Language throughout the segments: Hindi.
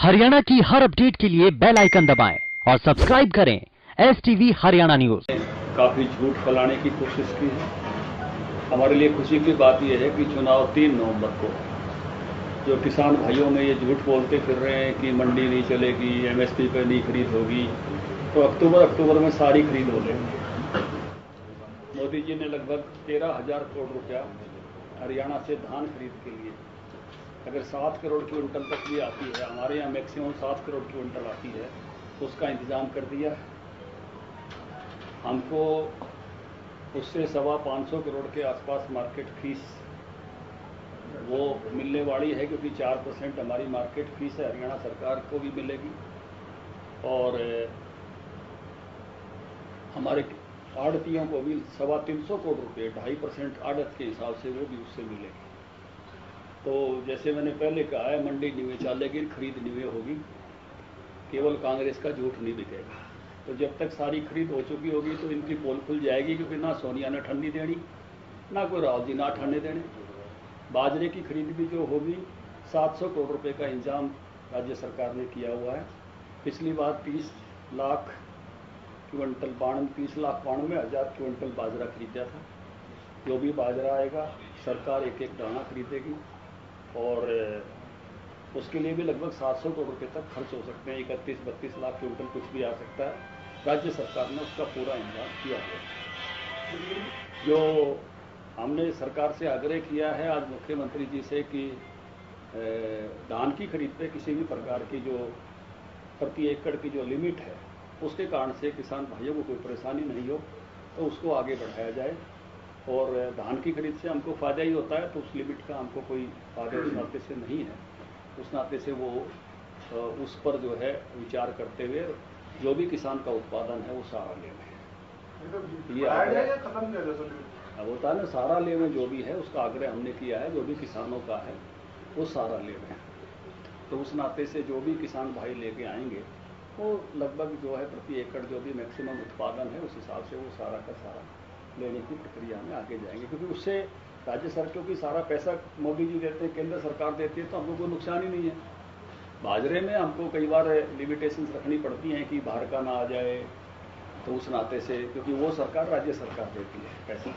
हरियाणा की हर अपडेट के लिए बेल आइकन दबाएं और सब्सक्राइब करें STV हरियाणा न्यूज। काफी झूठ फैलाने की कोशिश की है। हमारे लिए खुशी की बात यह है कि चुनाव 3 नवंबर को जो किसान भाइयों में ये झूठ बोलते फिर रहे हैं कि मंडी नहीं चलेगी, MSP पे नहीं खरीद होगी, तो अक्टूबर में सारी खरीद हो जाएगी। मोदी जी ने लगभग 13,000 करोड़ रुपया हरियाणा से धान खरीद के लिए, अगर 7 करोड़ क्विंटल तक भी आती है, हमारे यहाँ मैक्सिमम 7 करोड़ क्विंटल आती है, तो उसका इंतजाम कर दिया है। हमको उससे 525 करोड़ के आसपास मार्केट फीस वो मिलने वाली है, क्योंकि 4% हमारी मार्केट फीस है, हरियाणा सरकार को भी मिलेगी और हमारे आड़तियों को भी 325 करोड़ रुपये 2.5% आड़त के हिसाब से वो भी उससे मिलेगी। तो जैसे मैंने पहले कहा है, मंडी निवे चलेगी, खरीद निवे होगी, केवल कांग्रेस का झूठ नहीं बिकेगा। तो जब तक सारी खरीद हो चुकी होगी तो इनकी पोल खुल जाएगी, क्योंकि ना सोनिया ने ठंडी देनी, ना कोई राहुल जी ना ठंडे देने। बाजरे की खरीद भी जो होगी 700 करोड़ रुपए का इंतजाम राज्य सरकार ने किया हुआ है। पिछली बार 30 लाख 92,000 क्विंटल बाजरा खरीदा था। जो भी बाजरा आएगा सरकार एक एक दाना खरीदेगी और उसके लिए भी लगभग 700 करोड़ रुपए तक खर्च हो सकते हैं। 31-32 लाख क्विंटल कुछ भी आ सकता है। राज्य सरकार ने उसका पूरा इंतजाम किया है। जो हमने सरकार से आग्रह किया है आज मुख्यमंत्री जी से कि धान की खरीद पे किसी भी प्रकार की जो प्रति एकड़ की जो लिमिट है, उसके कारण से किसान भाइयों को कोई परेशानी नहीं हो, तो उसको आगे बढ़ाया जाए। और धान की खरीद से हमको फ़ायदा ही होता है, तो उस लिमिट का हमको कोई फ़ायदा उस नाते से नहीं है। उस नाते से वो उस पर जो है विचार करते हुए जो भी किसान का उत्पादन है वो सारा ले लें। ये होता है ना, सारा ले लें, जो भी है उसका आग्रह हमने किया है। जो भी किसानों का है वो सारा ले लें। तो उस नाते से जो भी किसान भाई लेके आएंगे वो लगभग जो है प्रति एकड़ जो भी मैक्सिमम उत्पादन है उस हिसाब से वो सारा का सारा लेने की प्रक्रिया में आगे जाएंगे। क्योंकि उससे राज्य सरकार की सारा पैसा मोदी जी देते हैं, केंद्र सरकार देती है, तो हमको कोई नुकसान ही नहीं है। बाजरे में हमको कई बार लिमिटेशंस रखनी पड़ती हैं कि बाहर का ना आ जाए, तो उस नाते से क्योंकि वो सरकार राज्य सरकार देती है पैसा,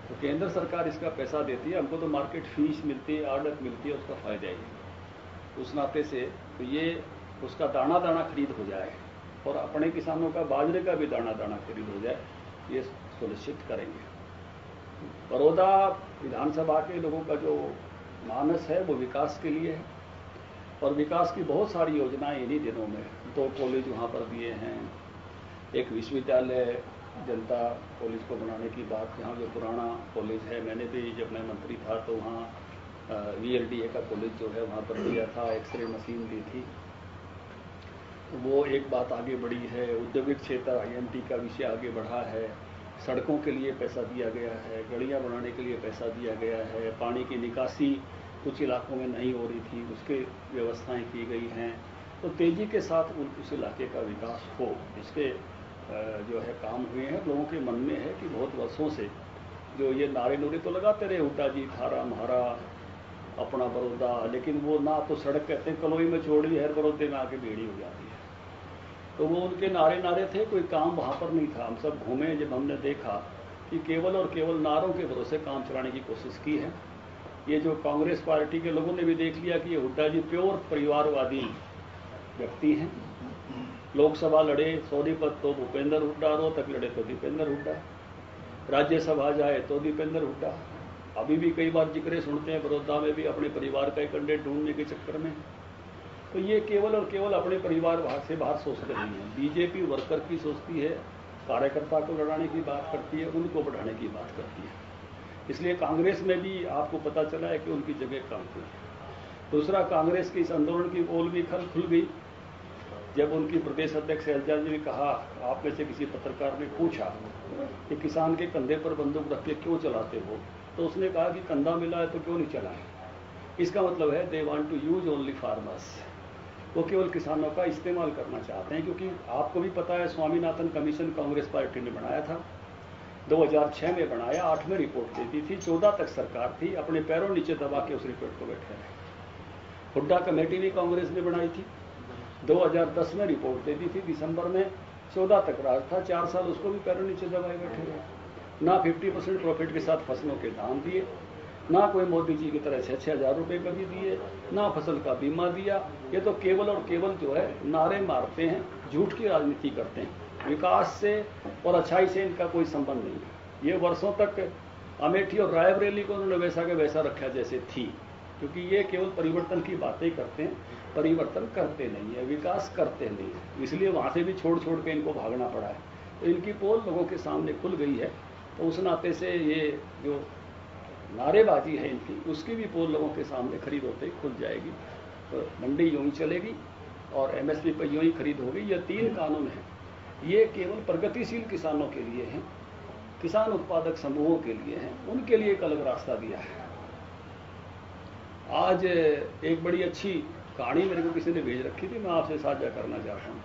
तो केंद्र सरकार इसका पैसा देती है, हमको तो मार्केट फीस मिलती है, आड़त मिलती है, उसका फ़ायदा ही। उस नाते से तो ये उसका दाना दाना खरीद हो जाए और अपने किसानों का बाजरे का भी दाना दाना खरीद हो जाए, ये सुनिश्चित करेंगे। बड़ौदा विधानसभा के लोगों का जो मानस है वो विकास के लिए है और विकास की बहुत सारी योजनाएं इन्हीं दिनों में 2 कॉलेज वहाँ पर दिए हैं, एक विश्वविद्यालय जनता कॉलेज को बनाने की बात, यहाँ जो पुराना कॉलेज है, मैंने भी जब मैं मंत्री था तो वहाँ VLDA का कॉलेज जो है वहाँ पर दिया था, एक्सरे मशीन दी थी, तो वो एक बात आगे बढ़ी है। औद्योगिक क्षेत्र IMT का विषय आगे बढ़ा है, सड़कों के लिए पैसा दिया गया है, गलियाँ बनाने के लिए पैसा दिया गया है, पानी की निकासी कुछ इलाकों में नहीं हो रही थी, उसके व्यवस्थाएं की गई हैं। तो तेज़ी के साथ उस इलाके का विकास हो, इसके जो है काम हुए हैं। लोगों के मन में है कि बहुत वर्षों से जो ये नारे नूरे तो लगाते रहे, हुड्डा जी थारा म्हारा अपना बड़ौदा, लेकिन वो ना तो सड़क कहते हैं कलोई में छोड़ी है, बड़ौदे में आके बेड़ी हो जाती है। तो वो उनके नारे थे, कोई काम वहाँ पर नहीं था। हम सब घूमे, जब हमने देखा कि केवल और केवल नारों के भरोसे काम चलाने की कोशिश की है। ये जो कांग्रेस पार्टी के लोगों ने भी देख लिया कि ये हुड्डा जी प्योर परिवारवादी व्यक्ति हैं। लोकसभा लड़े सोनीपत तो भूपेंद्र हुड्डा, रोहतक लड़े तो दीपेंद्र हुड्डा, राज्यसभा जाए तो दीपेंद्र हुड्डा। अभी भी कई बार जिक्र सुनते हैं बड़ौदा में भी अपने परिवार का एक कैंडिडेट ढूंढने के चक्कर में। तो ये केवल और केवल अपने परिवार से बाहर सोचते नहीं हैं। बीजेपी वर्कर की सोचती है, कार्यकर्ता को लड़ाने की बात करती है, उनको बढ़ाने की बात करती है। इसलिए कांग्रेस में भी आपको पता चला है कि उनकी जगह कम हुई। दूसरा, कांग्रेस के इस आंदोलन की पोल भी खुल गई जब उनकी प्रदेश अध्यक्ष शैलजा जी ने कहा, आप में से किसी पत्रकार ने पूछा कि किसान के कंधे पर बंदूक रख के क्यों चलाते हो, तो उसने कहा कि कंधा मिला है तो क्यों नहीं चलाएं। इसका मतलब है they want to use only farmers, वो केवल किसानों का इस्तेमाल करना चाहते हैं। क्योंकि आपको भी पता है स्वामीनाथन कमीशन कांग्रेस पार्टी ने बनाया था, 2006 में बनाया, 8 में रिपोर्ट देती थी, 14 तक सरकार थी, अपने पैरों नीचे दबा के उस रिपोर्ट को बैठे रहे। हुड्डा कमेटी भी कांग्रेस ने बनाई थी, 2010 में रिपोर्ट दे दी थी, दिसंबर में 14 तक राज था, 4 साल उसको भी पैरों नीचे दबाए बैठे रहे। ना 50% प्रॉफिट के साथ फसलों के दाम दिए, ना कोई मोदी जी की तरह 6-6 हज़ार रुपये कभी दिए, ना फसल का बीमा दिया। ये तो केवल और केवल जो है नारे मारते हैं, झूठ की राजनीति करते हैं। विकास से और अच्छाई से इनका कोई संबंध नहीं है। ये वर्षों तक अमेठी और रायबरेली को उन्होंने वैसा के वैसा रखा जैसे थी, क्योंकि ये केवल परिवर्तन की बातें करते हैं, परिवर्तन करते नहीं है, विकास करते नहीं है। इसलिए वहाँ से भी छोड़ छोड़ के इनको भागना पड़ा है। तो इनकी पोल लोगों के सामने खुल गई है। तो उस नाते से ये जो नारेबाजी है इनकी, उसकी भी पोल लोगों के सामने खरीद होते ही खुल जाएगी। तो मंडी यूं ही चलेगी और एमएसपी पर यूं ही खरीद होगी। ये 3 कानून हैं, ये केवल प्रगतिशील किसानों के लिए हैं, किसान उत्पादक समूहों के लिए हैं, उनके लिए एक अलग रास्ता दिया है। आज एक बड़ी अच्छी कहानी मेरे को किसी ने भेज रखी थी, मैं आपसे साझा करना चाहता हूँ।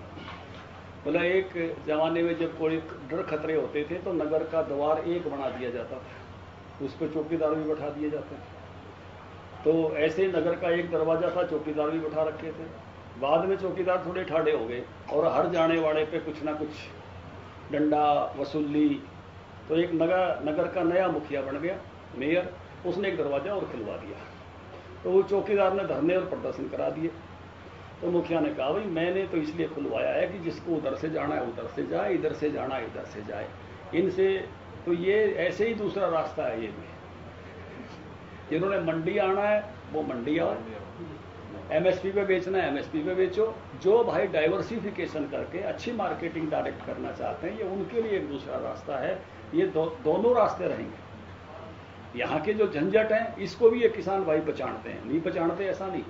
बोला एक जमाने में जब कोई डर खतरे होते थे तो नगर का द्वार एक बना दिया जाता था, उस पर चौकीदार भी बैठा दिए जाते थे। तो ऐसे नगर का एक दरवाजा था, चौकीदार भी बैठा रखे थे। बाद में चौकीदार थोड़े ठाड़े हो गए और हर जाने वाले पे कुछ ना कुछ डंडा वसूली। तो एक नगर का नया मुखिया बन गया, मेयर, उसने एक दरवाजा और खुलवा दिया। तो वो चौकीदार ने धरने और प्रदर्शन करा दिए। तो मुखिया ने कहा भाई मैंने तो इसलिए खुलवाया है कि जिसको उधर से जाना है उधर से जाए, इधर से जाना है इधर से जाए। इनसे तो ये ऐसे ही दूसरा रास्ता है। ये भी जिन्होंने मंडी आना है वो मंडी आओ, एमएसपी पे बेचना है एमएसपी पे बेचो। जो भाई डाइवर्सिफिकेशन करके अच्छी मार्केटिंग डायरेक्ट करना चाहते हैं, ये उनके लिए एक दूसरा रास्ता है। ये दोनों रास्ते रहेंगे। यहाँ के जो झंझट हैं इसको भी ये किसान भाई पहचानते हैं, नहीं पहचानते ऐसा नहीं।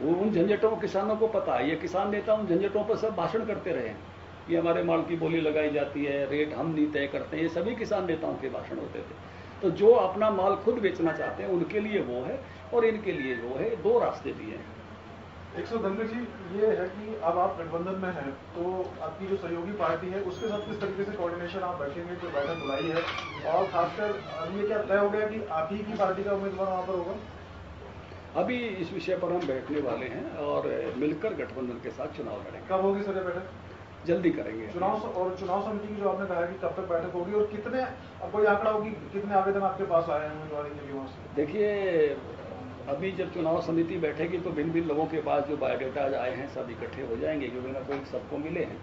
वो उन झंझटों को किसानों को पता है। ये किसान नेता उन झंझटों पर सब भाषण करते रहे हैं कि हमारे माल की बोली लगाई जाती है, रेट हम नहीं तय करते हैं। ये सभी किसान नेताओं के भाषण होते थे। तो जो अपना माल खुद बेचना चाहते हैं उनके लिए वो है और इनके लिए वो है। 2 रास्ते दिए हैं। 100 जी, ये है कि अब आप गठबंधन में हैं तो आपकी जो सहयोगी पार्टी है उसके साथ किस तरीके से कोऑर्डिनेशन आप बैठेंगे, जो बैठक बुलाई है, और खासकर ये क्या तय हो गया कि आप ही की पार्टी का उम्मीदवार वहाँ पर होगा? अभी इस विषय पर हम बैठने वाले हैं और मिलकर गठबंधन के साथ चुनाव लड़ेंगे। कब होगी सर ये बैठक? जल्दी करेंगे। चुनाव समिति की जो आपने कहा है कि कब तक बैठक होगी और कितने, अब कोई आंकड़ा होगी कितने आवेदन आपके पास आए हैं उम्मीदवारी के लिए वहाँ से? देखिए, अभी जब चुनाव समिति बैठेगी तो भिन्न भिन्न लोगों के पास जो बायोडेटाज आए हैं सब इकट्ठे हो जाएंगे, क्योंकि ना कोई सबको मिले हैं।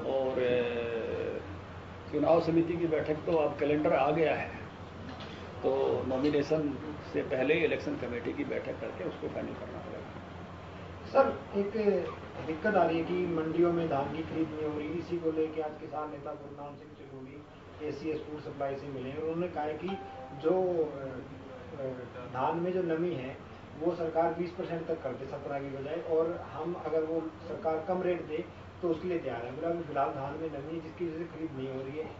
और चुनाव समिति की बैठक तो अब कैलेंडर आ गया है, तो नॉमिनेशन से पहले इलेक्शन कमेटी की बैठक करके उसको फाइनल करना पड़ेगा। सर, एक दिक्कत आ रही है कि मंडियों में धान की खरीद नहीं हो रही। इसी को लेकर आज किसान नेता Gurnam Singh Chilodi ACS food supply से मिले। उन्होंने कहा है कि जो धान में जो नमी है वो सरकार 20% तक कर दे 17 की बजाय, और हम अगर वो सरकार कम रेट दे तो उसके लिए तैयार है। बोला कि फिलहाल धान में नमी जिसकी वजह से खरीद नहीं हो रही है।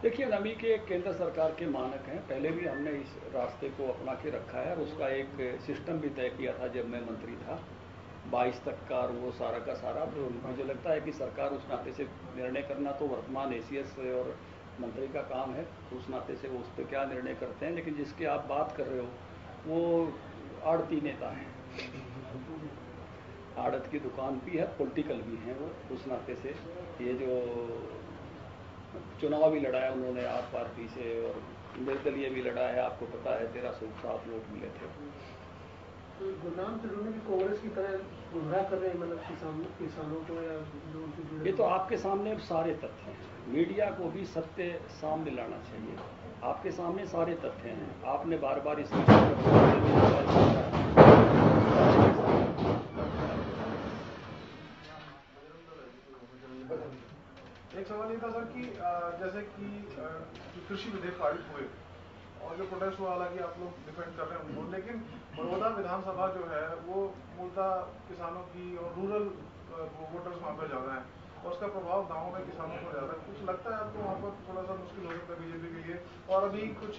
देखिए, नमी के केंद्र सरकार के मानक हैं, पहले भी हमने इस रास्ते को अपना के रखा है और उसका एक सिस्टम भी तय किया था जब मैं मंत्री था 22 तक का, और वो सारा का सारा। तो मुझे लगता है कि सरकार उस नाते से निर्णय करना तो वर्तमान एसीएस और मंत्री का काम है, उस नाते से वो उस पर क्या निर्णय करते हैं। लेकिन जिसकी आप बात कर रहे हो वो आड़ती नेता हैं, आड़त की दुकान भी है, पॉलिटिकल भी हैं वो। उस नाते से ये जो चुनाव भी लड़ा है उन्होंने आप पार्टी से, और निर्दलीय भी लड़ा है, आपको पता है 1307 वोट मिले थे। तो गुरनाम चिलोड़ी भी कांग्रेस की तरह गुमराह कर रहे हैं, मतलब किसानों को या जो उनसे जुड़े। ये तो आपके सामने सारे तथ्य हैं, मीडिया को भी सत्य सामने लाना चाहिए। आपके सामने सारे तथ्य हैं, आपने बार बार इस एक सवाल ये था सर कि जैसे कि कृषि विधेयक पारित हुए और जो प्रोटेस्ट हुआ, हालांकि आप लोग डिफेंड कर रहे हैं उनको, लेकिन बड़ौदा विधानसभा जो है वो मूलतः किसानों की और रूरल वोटर्स वहाँ पर ज़्यादा हैं और उसका प्रभाव गाँव में किसानों को ज़्यादा। कुछ लगता है आपको वहाँ पर थोड़ा सा मुश्किल हो सकता है बीजेपी के लिए? और अभी कुछ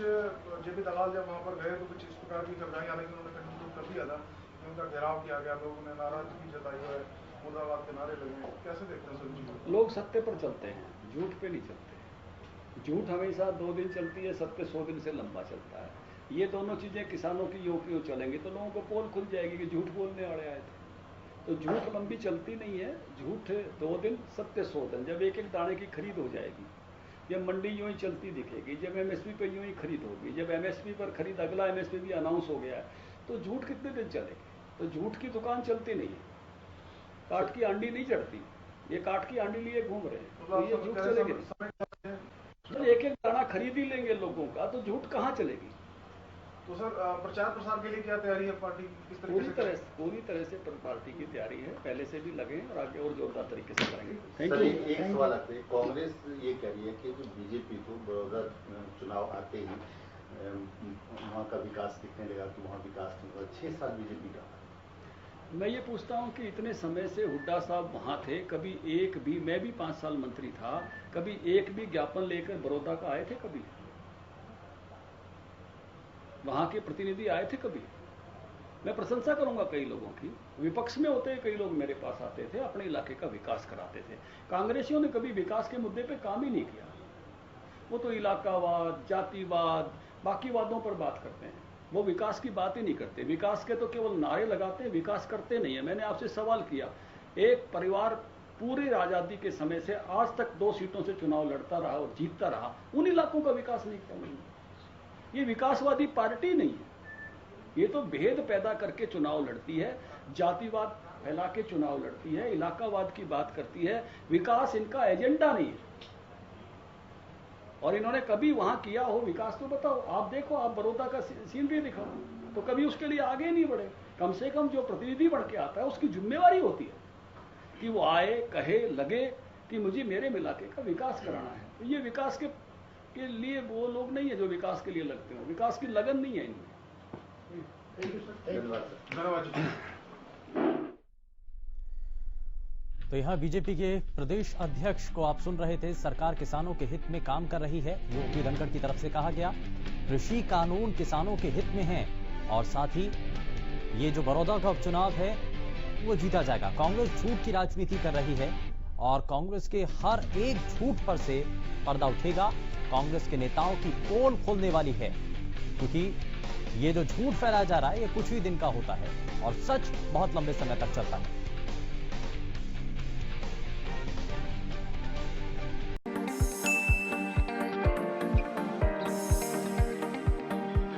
जेपी दलाल जब वहाँ पर गए तो कुछ इस प्रकार की चर्चाएं, हालांकि उन्होंने कंट्रोल कर दिया था कि उनका घेराव किया गया, लोगों ने नाराजगी जताई है, मुर्दाबाद के नारे लगे। कैसे देखते हैं सर जी? लोग सत्य पर चलते हैं, झूठ पे नहीं चलते। झूठ हमेशा 2 दिन चलती है, सत्य 100 दिन से लंबा चलता है। ये दोनों चीज़ें किसानों की यो चलेंगी तो लोगों को पोल खुल जाएगी कि झूठ बोलने वाले आए थे। तो झूठ लंबी चलती नहीं है। झूठ 2 दिन, सत्य 100 दिन। जब एक एक दाने की खरीद हो जाएगी, जब मंडी यूं ही चलती दिखेगी, जब एमएसपी पे यूं ही खरीद होगी, जब एमएसपी पर खरीद, अगला एमएसपी भी अनाउंस हो गया है, तो झूठ कितने दिन चलेगी? तो झूठ की दुकान चलती नहीं है, काठ की आंडी नहीं चढ़ती। ये काठ की आंडी लिए घूम रहे हैं, तो ये झूठ चलेगी नहीं। तो एक एक दाना खरीद ही लेंगे लोगों का, तो झूठ कहाँ चलेगी? तो सर प्रचार प्रसार के लिए क्या तैयारी है पार्टी की? किस पूरी तरह से पार्टी की तैयारी है, पहले से भी लगे और आगे और जोरदार तरीके से करेंगे। सर एक सवाल आता है, कांग्रेस ये कह रही है कि जो बीजेपी को बड़ौदा चुनाव आते ही वहाँ का विकास दिखने लगा कि वहाँ विकास नहीं हुआ। 6 साल बीजेपी का। मैं ये पूछता हूँ कि इतने समय से हुड्डा साहब वहाँ थे, कभी एक भी, मैं भी 5 साल मंत्री था, कभी एक भी ज्ञापन लेकर बड़ौदा का आए थे? कभी वहां के प्रतिनिधि आए थे? कभी? मैं प्रशंसा करूंगा कई लोगों की, विपक्ष में होते कई लोग मेरे पास आते थे, अपने इलाके का विकास कराते थे। कांग्रेसियों ने कभी विकास के मुद्दे पे काम ही नहीं किया। वो तो इलाकावाद, जातिवाद, बाकी वादों पर बात करते हैं, वो विकास की बात ही नहीं करते। विकास के तो केवल नारे लगाते हैं, विकास करते नहीं है। मैंने आपसे सवाल किया, एक परिवार पूरी आजादी के समय से आज तक 2 सीटों से चुनाव लड़ता रहा और जीतता रहा, उन इलाकों का विकास नहीं किया उन्होंने। ये विकासवादी पार्टी नहीं है, ये तो भेद पैदा करके चुनाव लड़ती है, जातिवाद फैला के चुनाव लड़ती है, इलाकावाद की बात करती है। विकास इनका एजेंडा नहीं है, और इन्होंने कभी वहां किया हो विकास तो बताओ। आप देखो, आप बड़ौदा का सीनरी दिखाओ, तो कभी उसके लिए आगे नहीं बढ़े। कम से कम जो प्रतिनिधि बन के आता है उसकी जिम्मेवारी होती है कि वो आए, कहे, लगे कि मुझे मेरे इलाके का विकास कराना है। तो ये विकास के लिए वो लोग नहीं है जो विकास के लिए लगते हो, विकास की लगन नहीं है इनमें। धन्यवाद। तो यहाँ बीजेपी के प्रदेश अध्यक्ष को आप सुन रहे थे। सरकार किसानों के हित में काम कर रही है, यूपी धनखड़ की तरफ से कहा गया। कृषि कानून किसानों के हित में है, और साथ ही ये जो बड़ौदा का उपचुनाव है वो जीता जाएगा। कांग्रेस झूठ की राजनीति कर रही है, और कांग्रेस के हर एक झूठ पर से पर्दा उठेगा। कांग्रेस के नेताओं की पोल खोलने वाली है, क्योंकि ये जो झूठ फैलाया जा रहा है ये कुछ ही दिन का होता है और सच बहुत लंबे समय तक चलता है।